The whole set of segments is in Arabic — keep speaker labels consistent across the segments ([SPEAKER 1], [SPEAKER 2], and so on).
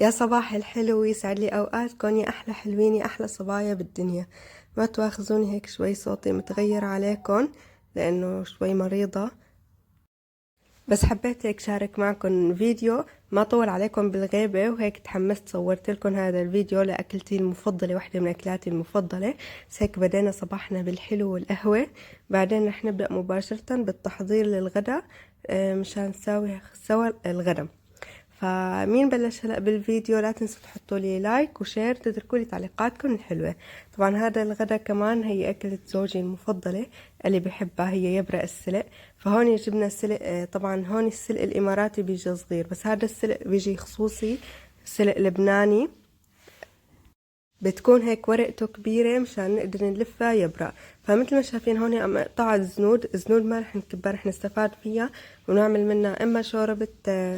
[SPEAKER 1] يا صباح الحلو، يسعد لي أوقاتكم يا أحلى حلوين يا أحلى صبايا بالدنيا. ما تواخذوني هيك شوي صوتي متغير عليكم لأنه شوي مريضة، بس حبيت هيك شارك معكم فيديو ما طول عليكم بالغيبة، وهيك تحمست صورت لكم هذا الفيديو لأكلتي المفضلة، واحدة من أكلاتي المفضلة. بس هيك بدينا صباحنا بالحلو والقهوة، بعدين رح نبدأ مباشرة بالتحضير للغدا. مشان نساوي سوا الغدا. فمين بلش هلا بالفيديو؟ لا تنسوا تحطوا لي لايك وشير، تتركوا لي تعليقاتكم الحلوة. طبعا هذا الغدا كمان هي أكلة زوجي المفضلة اللي بحبها، هي يبرق السلق. فهون جبنا السلق، طبعا هون السلق الإماراتي بيجي صغير، بس هذا السلق بيجي خصوصي سلق لبناني، بتكون هيك ورقته كبيرة مشان نقدر نلفها يبرق. فمثل ما شايفين هون عم اقطع الزنود ما رح نكبها، رح نستفاد فيها ونعمل منها اما شوربة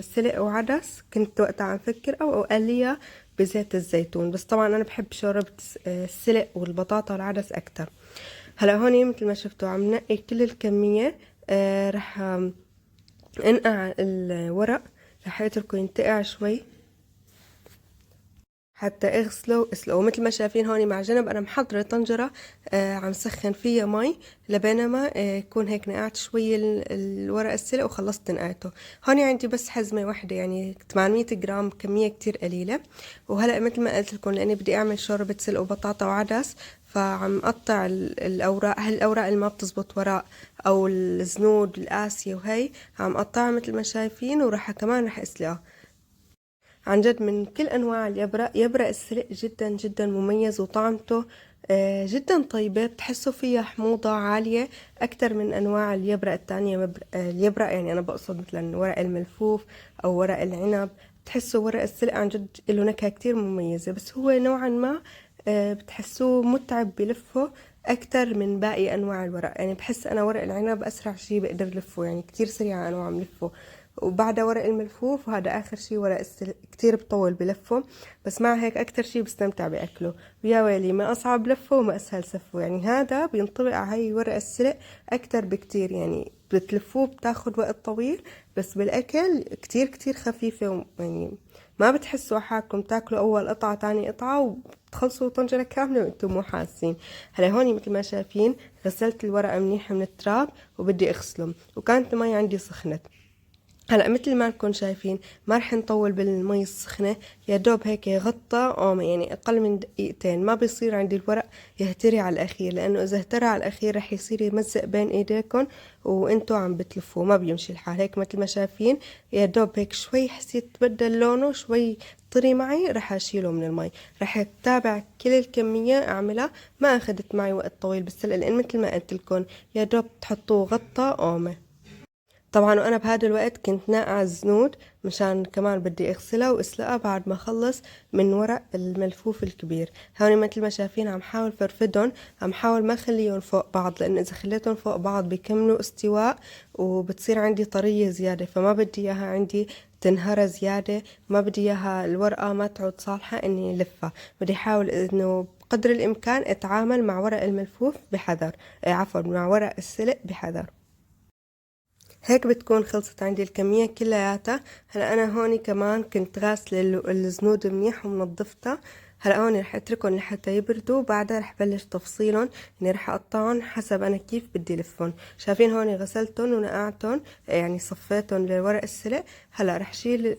[SPEAKER 1] سلق وعدس، كنت وقتها عم فكر، او اقليها بزيت الزيتون، بس طبعا انا بحب شوربة السلق والبطاطا والعدس اكتر. هلا هون مثل ما شفتوا عم نقي كل الكمية. رح انقع الورق، رح اتركه ينتقع شوي حتى اغسله واسلقه. ومثل ما شايفين هون مع جنب انا محضرة طنجرة عم سخن فيها مي لبينما يكون هيك نقعت شوي الورق السلق وخلصت نقعته. هون عندي بس حزمة واحدة، يعني 800 جرام، كمية كتير قليلة. وهلأ مثل ما قلت لكم لاني بدي اعمل شوربة سلق وبطاطا وعدس، فعم قطع الاوراق، هالاوراق اللي ما بتزبط وراء او الزنود القاسية، وهي عم قطعها مثل ما شايفين، وراح كمان رح اسلقها. عن جد من كل أنواع اليبرق، يبرق السلق جدا جدا مميز، وطعمته جدا طيبة، بتحسوا فيها حموضة عالية أكتر من أنواع اليبرق التانية. اليبرق يعني أنا بقصد مثلا ورق الملفوف أو ورق العنب. بتحسوا ورق السلق عن جد له نكهة كتير مميزة، بس هو نوعا ما بتحسوه متعب بلفه أكتر من باقي أنواع الورق. يعني بحس أنا ورق العنب أسرع شي بقدر لفه، يعني كتير سريعة أنا وعم لفه، وبعدها ورق الملفوف، وهذا اخر شي ورق السلق كتير بطول بلفه. بس مع هيك اكتر شي بستمتع باكله. ويا ويلي ما اصعب لفه وما اسهل سفه، يعني هذا بينطبق على هاي ورق السلق اكتر بكتير. يعني بتلفوه بتاخد وقت طويل، بس بالاكل كتير كتير خفيفة، يعني ما بتحسوا حالكم تاكلوا اول قطعة تاني قطعة وبتخلصوا طنجرة كاملة وانتم مو حاسين. هلا هون مثل ما شايفين غسلت الورقة منيح من التراب وبدي اغسله، وكانت المي عندي سخنت. هلا مثل ما انكم شايفين ما رح نطول بالمي السخنة، يا دوب هيك غطى قومة، يعني اقل من دقيقتين. ما بيصير عندي الورق يهتري على الاخير، لانه اذا اهترى على الاخير رح يصير يمزق بين ايديكم وانتو عم بتلفوه، ما بيمشي الحال. هيك مثل ما شايفين يا دوب هيك شوي حسيت تبدل لونه شوي طري معي، رح اشيله من المي. رح اتابع كل الكمية اعملها، ما اخذت معي وقت طويل بالسلق، لان مثل ما قلت لكم يا دوب تحطوه غطى قومة. طبعا وانا بهذا الوقت كنت ناقعة الزنود مشان كمان بدي اغسلها واسلقها بعد ما اخلص من ورق الملفوف الكبير. هون مثل ما شايفين عم حاول فرفدهم، عم حاول ما خليهم فوق بعض، لان اذا خليتهم فوق بعض بيكملوا استواء وبتصير عندي طرية زيادة، فما بدي اياها عندي تنهرى زيادة. ما بدي اياها الورقة ما تعود صالحة اني لفها. بدي احاول انه بقدر الامكان اتعامل مع ورق الملفوف بحذر، عفوا مع ورق السلق بحذر. هيك بتكون خلصت عندي الكمية كلياتها. هلا انا هوني كمان كنت غاسلة الزنود منيح ومنظفتها. هلا هون رح اتركهم لحتى يبردوا، وبعدها رح بلش تفصيلهم، يعني رح اقطعهم حسب انا كيف بدي لفهم. شايفين هون غسلتهم ونقعتهم، يعني صفيتهم لورق السلق. هلا رح شيل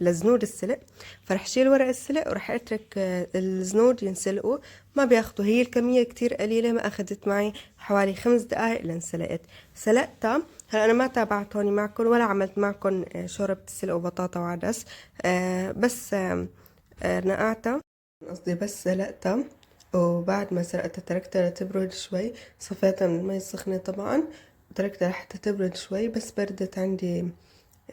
[SPEAKER 1] لزنود السلق، فرح شيل ورق السلق ورح اترك الزنود ينسلقوا. ما بياخدوا، هي الكمية كتير قليلة، ما اخدت معي حوالي 5 دقايق لانسلقت. سلقتها. هلا انا ما تابعت هوني معكم ولا عملت معكم شوربة السلق وبطاطا وعدس، بس نقعتها، قصدي بس سلقتها. وبعد ما سلقتها تركتها لتبرد شوي، صفيتها من المي السخنة طبعا، وتركتها لحتى تبرد شوي. بس بردت عندي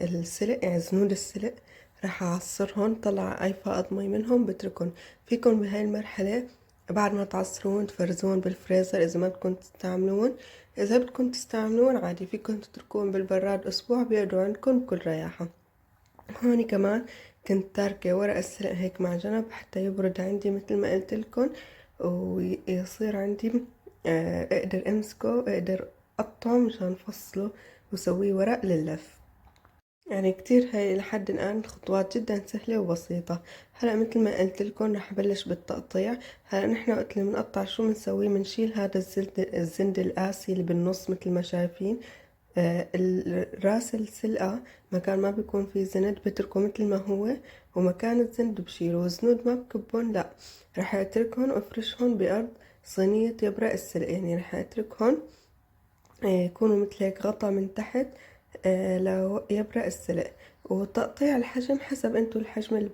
[SPEAKER 1] السلق، يعني زنود السلق، راح اعصرهم، طلع اي فائض مي منهم بتركهم. فيكم بهاي المرحلة بعد ما تعصرون تفرزون بالفريزر اذا ما بدكم تستعملون. اذا بدكم تستعملون عادي فيكم تتركون بالبراد اسبوع، بيقعدوا عندكم بكل رياحة. هون كمان كنت تاركة ورق السلق هيك مع جنب حتى يبرد عندي مثل ما قلت لكم، ويصير عندي اقدر امسكه، اقدر اقطعه مشان فصله وسويه ورق لللف. يعني كتير هاي لحد الآن الخطوات جدا سهلة وبسيطة. هلا مثل ما قلت لكم رح أبلش بالتقطيع. هلا نحنا وقت اللي بنقطع شو بنسوي؟ بنشيل هذا الزند القاسي اللي بالنص مثل ما شايفين. راس السلقة مكان ما بيكون فيه زند بتركه مثل ما هو، ومكان الزند بشيله، والزنود ما بكبهم لا، رح اتركهم وافرشهم بأرض صينية يبرق السلق. يعني رح اتركهم يكونوا مثل هيك غطا من تحت لو يبرق السلق. وتقطيع الحجم حسب انتو الحجم اللي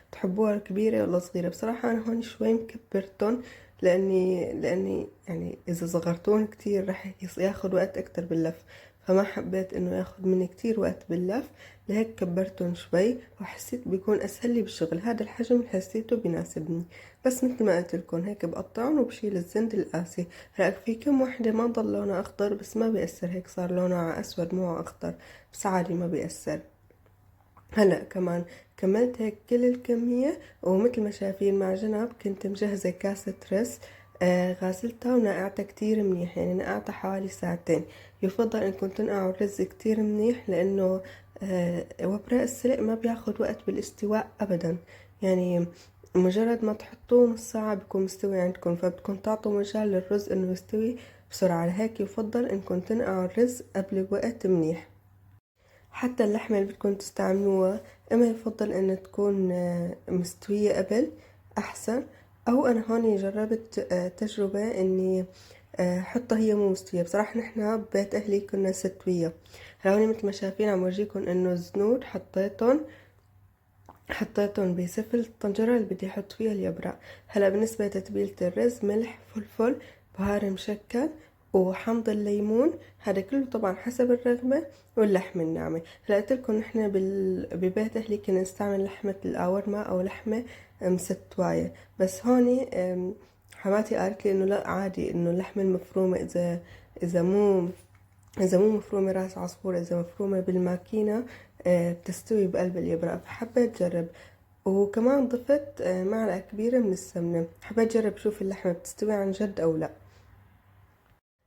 [SPEAKER 1] بتحبوها كبيرة ولا صغيرة. بصراحة انا هون شوي مكبرتهم، لاني يعني اذا صغرتون كتير رح ياخد وقت اكتر باللف، فما حبيت انه ياخد مني كتير وقت باللف، لهيك كبرتهم شوي وحسيت بيكون اسهل لي بالشغل. هذا الحجم اللي حسيته بيناسبني. بس مثل ما قلت لكم هيك بقطعهم وبشيل الزند القاسي. هلا في كم وحدة ما ضل لونها أخضر بس ما بيأثر، هيك صار لونها أسود مو أخضر، بس عادي ما بيأثر. هلا كمان كملت هيك كل الكمية، ومثل ما شايفين مع جنب كنت مجهزة كاسة رز. غاسلتها ونقعتها كتير منيح، يعني نقعتها حوالي ساعتين. يفضل انكم تنقعوا الرز كتير منيح، لانه وبراء السلق ما بياخد وقت بالاستواء ابدا. يعني مجرد ما تحطوه نص ساعة بيكون مستوي عندكم، فبدكم تعطوا مجال للرز انه يستوي بسرعة. لهيك يفضل انكم تنقعوا الرز قبل بوقت منيح. حتى اللحمة اللي بدكم تستعملوها اما يفضل ان تكون مستوية قبل احسن. او انا هون جربت تجربة اني حطها هي مو مستوية. بصراحة نحنا ببيت اهلي كنا ستوية. هوني مثل ما شايفين عم ورجيكم انه الزنود حطيتهم بسفل الطنجرة اللي بدي احط فيها اليبرق. هلا بالنسبة لتتبيلة الرز ملح فلفل بهار مشكل وحمض الليمون، هذا كله طبعا حسب الرغبة، واللحمة الناعمة. هلا قلت لكم نحن ببيت اهلي كنا نستعمل لحمة القاورما او لحمة مستواية، بس هوني حماتي قالت لي انه لا عادي، انه اللحمة المفرومة اذا مو إذا مو مفرومة راس عصفور، إذا مفرومة بالماكينة بتستوي بقلب الإبرة. فحبيت أجرب، وكمان ضفت معلقة كبيرة من السمنة. حبيت أجرب شوف اللحمة بتستوي عن جد أو لا.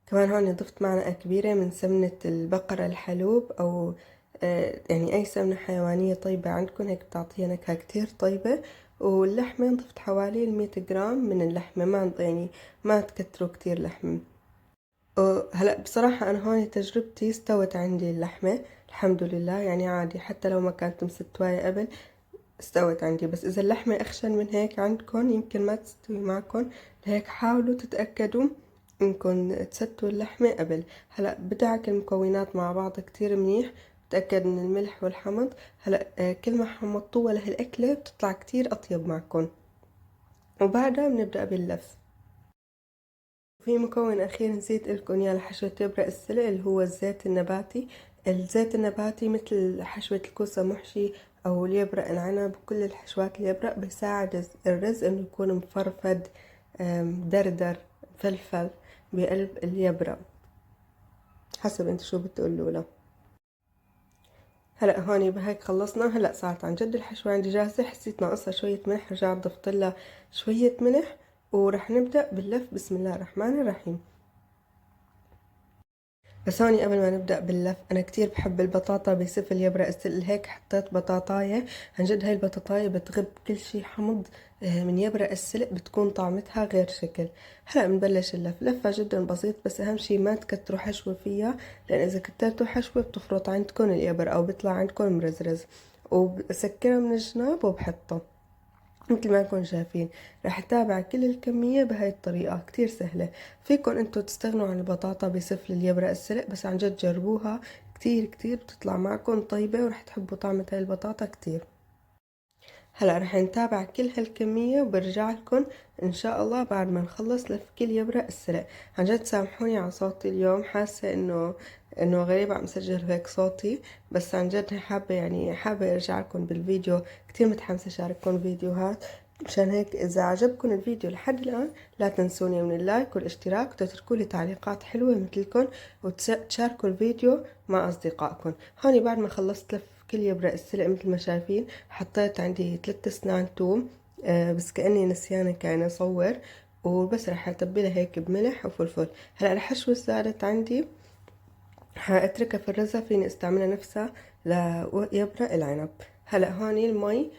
[SPEAKER 1] كمان هون ضفت معلقة كبيرة من سمنة البقرة الحلوب، أو يعني أي سمنة حيوانية طيبة عندكم، هيك بتعطيها نكهة كتير طيبة. واللحمة ضفت حوالي 100 جرام من اللحمة، ما يعني ما تكتروا كتير لحمة. هلا بصراحة أنا هون تجربتي استوت عندي اللحمة الحمد لله، يعني عادي حتى لو ما كانت مستوية قبل استوت عندي. بس إذا اللحمة أخشن من هيك عندكم يمكن ما تستوي معكم، لهيك حاولوا تتأكدوا إنكم تستوا اللحمة قبل. هلا بدعك المكونات مع بعض كتير منيح، تأكد من الملح والحمض. هلا كل ما حمضتوها لهالأكلة بتطلع كتير أطيب معكم. وبعدها بنبدأ باللف. في مكون أخير نسيت لكم إياه لحشوة يبرق السلق، اللي هو الزيت النباتي. الزيت النباتي مثل حشوة الكوسة محشي أو اليبرق العنب، كل الحشوات اليبرق بيساعد الرز إنه يكون مفرفد دردر فلفل بقلب اليبرق، حسب انت شو بتقولوا له. هلا هوني بهيك خلصنا. هلا صارت عن جد الحشوة عندي جاهزة. حسيت ناقصها شوية ملح، رجعت ضفت لها شوية ملح، ورح نبدأ باللف. بسم الله الرحمن الرحيم. بس هوني قبل ما نبدأ باللف، أنا كتير بحب البطاطا بسفل يبرق السل، هيك حطيت بطاطاية. عن جد هاي البطاطاية بتغب كل شي حمض من يبرق السلق، بتكون طعمتها غير شكل. هلا بنبلش اللف. لفة جدا بسيط، بس أهم شي ما تكتروا حشوة فيها، لأن إذا كترتوا حشوة بتفرط عندكم الإبر أو بيطلع عندكم مرزرز. وبسكرها من الجناب وبحطها مثل ما انكم شايفين. رح اتابع كل الكمية بهاي الطريقة كتير سهلة. فيكن انتو تستغنوا عن البطاطا بسفل اليبرق السلق، بس عن جد جربوها كتير كتير بتطلع معكم طيبة، ورح تحبوا طعمة هاي البطاطا كتير. هلا رح نتابع كل هالكمية وبرجع لكم ان شاء الله بعد ما نخلص لف كل يبرق السلق. عن جد سامحوني على صوتي اليوم، حاسة انه غريب عم سجل هيك صوتي، بس عن جد حابة يعني حابة ارجع لكم بالفيديو. كتير متحمسة اشارككم فيديوهات. مشان هيك اذا عجبكم الفيديو لحد الان لا تنسوني من اللايك والاشتراك، وتتركوا لي تعليقات حلوة مثلكم، وتشاركوا الفيديو مع اصدقائكم. هوني بعد ما خلصت لف كل يبرق السلق مثل ما شايفين، حطيت عندي 3 اسنان توم. بس كأني نسيانة كان اصور. وبس رح اتبلها هيك بملح وفلفل. هلا الحشوة زادت عندي، حاتركها في الرزة، فيني استعملها نفسها ليبرق العنب. هلا هوني المي،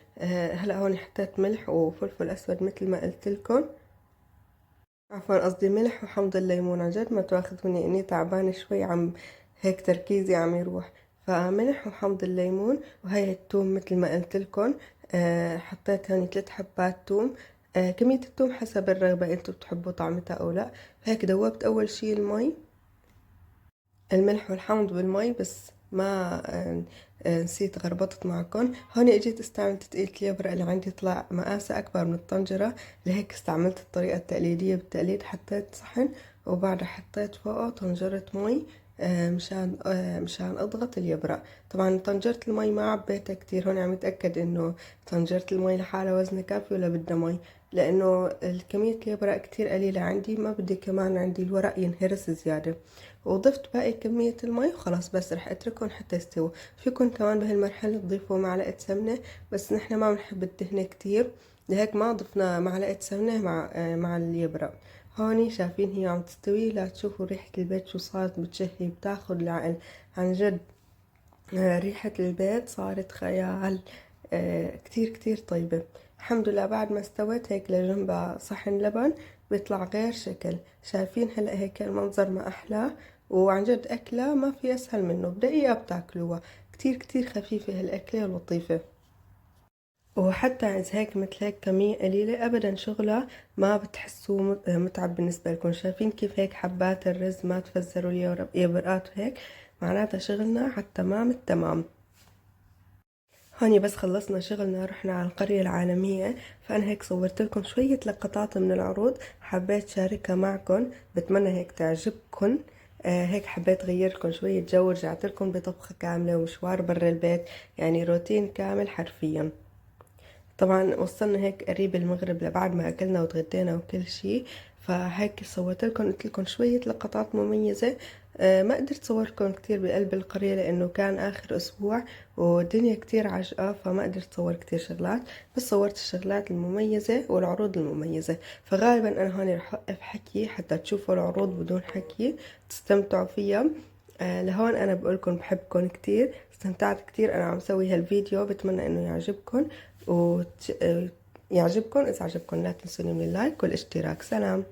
[SPEAKER 1] هلا هوني حطيت ملح وفلفل اسود مثل ما قلت لكم، عفوا قصدي ملح وحمض الليمون. عن جد ما تواخذوني اني تعبانة شوي، عم هيك تركيزي عم يروح. فملح وحمض الليمون، وهي الثوم مثل ما قلت لكم. حطيت هوني 3 حبات ثوم. كمية الثوم حسب الرغبة، انتوا بتحبوا طعمتها او لا. فهيك دوبت اول شي المي، الملح والحمض بالمي، بس ما نسيت غربطت معكم. هون اجيت استعملت تقيلة اليبرق اللي عندي، طلع مقاسه اكبر من الطنجرة، لهيك استعملت الطريقة التقليدية بالتقليد. حطيت صحن وبعدها حطيت فوقه طنجرة مي، مشان اضغط اليبرق. طبعا طنجرة المي ما عبيتها كتير، هون عم اتأكد انه طنجرة المي لحالها وزنها كافي ولا بدها مي، لانه الكمية اليبرق كتير قليلة عندي، ما بدي كمان عندي الورق ينهرس زيادة. وضفت باقي كمية المي وخلاص، بس رح اتركهم حتى يستووا. فيكن كمان بهالمرحلة تضيفوا معلقة سمنة، بس نحنا ما بنحب الدهنة كتير، لهيك ما ضفنا معلقة سمنة مع اليبرق. هوني شايفين هي عم تستوي، لا تشوفوا ريحة البيت شو صارت بتشهي، بتاخد العقل عن جد. ريحة البيت صارت خيال. كتير كتير طيبة. الحمد لله بعد ما استوت هيك لجنبها صحن لبن بيطلع غير شكل. شايفين هلأ هيك المنظر ما أحلاه، وعن جد أكلة ما في أسهل منه، بدقيقة بتاكلوها. كتير كتير خفيفة هالأكلة ولطيفة. وحتى إذا هيك مثل هيك كمية قليلة أبدا شغلها ما بتحسوه متعب بالنسبة لكم. شايفين كيف هيك حبات الرز ما تفزروا اليبرقات وهيك، معناتها شغلنا على التمام التمام. هاني بس خلصنا شغلنا رحنا على القرية العالمية، فأنا هيك صورت لكم شوية لقطات من العروض، حبيت شاركها معكم، بتمنى هيك تعجبكم. هيك حبيت غير لكم شوية جو، ورجعت لكم بطبخة كاملة ومشوار برا البيت، يعني روتين كامل حرفيا. طبعا وصلنا هيك قريب المغرب لبعد ما اكلنا وتغدينا وكل شي، فهيك صورت لكم قلت لكم شوية لقطات مميزة. ما قدرت صوركم كتير بقلب القرية لانه كان اخر اسبوع والدنيا كتير عجقة، فما قدرت صور كتير شغلات، بس صورت الشغلات المميزة والعروض المميزة. فغالبا انا هون رح اوقف حكي حتى تشوفوا العروض بدون حكي تستمتعوا فيها. لهون انا بقولكم بحبكم كتير، استمتعت كتير انا عم سوي هالفيديو، بتمنى انه يعجبكم يعجبكم. اذا عجبكم لا تنسوني من اللايك والاشتراك. سلام.